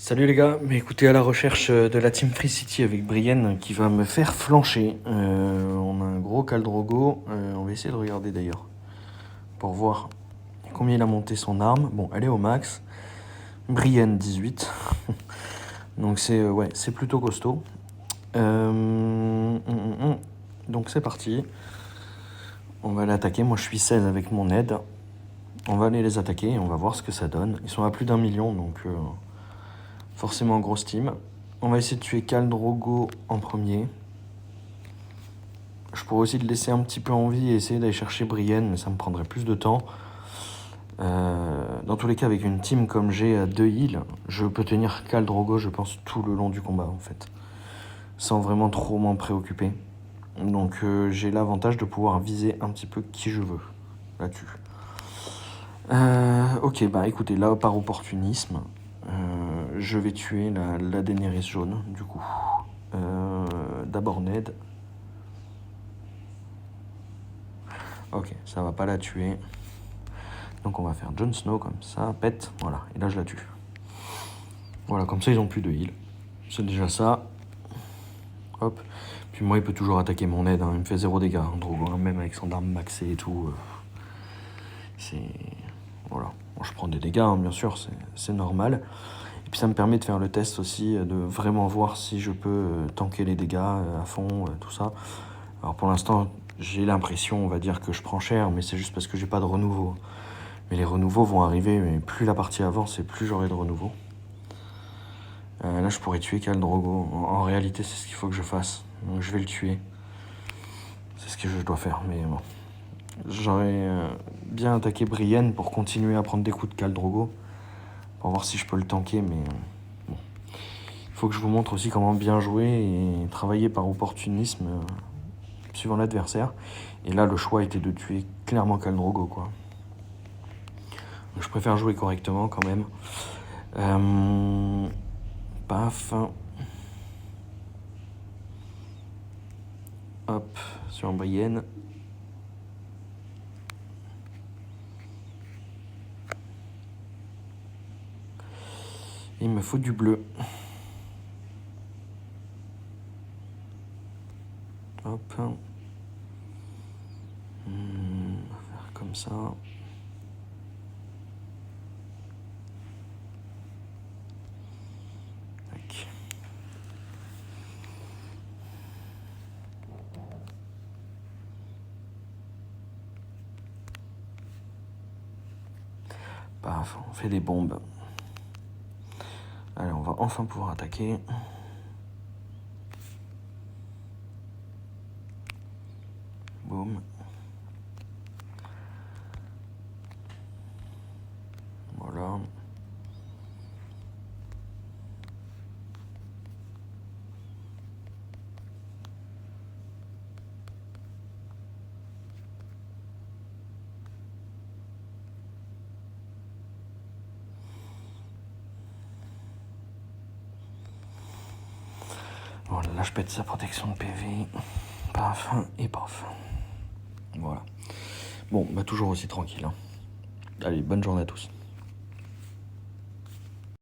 Salut les gars, mais écoutez, à la recherche de la Team Free City avec Brienne qui va me faire flancher. On a un gros Caldrogo, on va essayer de regarder d'ailleurs pour voir combien il a monté son arme. Bon, elle est au max. Brienne 18, donc ouais, c'est plutôt costaud. Donc c'est parti. On va l'attaquer, moi je suis 16 avec mon aide. On va aller les attaquer et on va voir ce que ça donne. Ils sont à plus d'1 million, donc forcément grosse team. On va essayer de tuer Caldrogo en premier. Je pourrais aussi le laisser un petit peu en vie et essayer d'aller chercher Brienne, mais ça me prendrait plus de temps. Dans tous les cas, avec une team comme j'ai à 2 heals, je peux tenir Caldrogo, je pense, tout le long du combat, en fait. Sans vraiment trop m'en préoccuper. Donc j'ai l'avantage de pouvoir viser un petit peu qui je veux, là-dessus. Ok, bah écoutez, là, par opportunisme, je vais tuer la Daenerys jaune, du coup. D'abord Ned. Ok, ça va pas la tuer. Donc on va faire Jon Snow comme ça, pète, voilà, et là je la tue. Voilà, comme ça ils ont plus de heal. C'est déjà ça. Hop. Puis moi il peut toujours attaquer mon aide, hein. Il me fait 0 dégâts, hein, Drogo, hein, même avec son arme maxée et tout. C'est... Voilà. Bon, je prends des dégâts, hein, bien sûr, c'est normal. Et puis ça me permet de faire le test aussi, de vraiment voir si je peux tanker les dégâts à fond, tout ça. Alors pour l'instant, j'ai l'impression, on va dire, que je prends cher, mais c'est juste parce que j'ai pas de renouveau. Mais les renouveaux vont arriver, mais plus la partie avance et plus j'aurai de renouveaux. Là, je pourrais tuer Caldrogo. En réalité, c'est ce qu'il faut que je fasse. Donc je vais le tuer. C'est ce que je dois faire, mais bon. J'aurais bien attaqué Brienne pour continuer à prendre des coups de Caldrogo. Pour voir si je peux le tanker, mais bon. Il faut que je vous montre aussi comment bien jouer et travailler par opportunisme suivant l'adversaire. Et là, le choix était de tuer clairement Caldrogo, quoi. Donc, je préfère jouer correctement quand même. Paf. Hop, sur Brienne. Il me faut du bleu. Hop. On va faire comme ça. Tac. Paf, on fait des bombes. Allez, on va enfin pouvoir attaquer. Boum. Voilà. Voilà, là je pète sa protection de PV. Paf, et paf. Voilà. Bon, bah toujours aussi tranquille, hein. Allez, bonne journée à tous.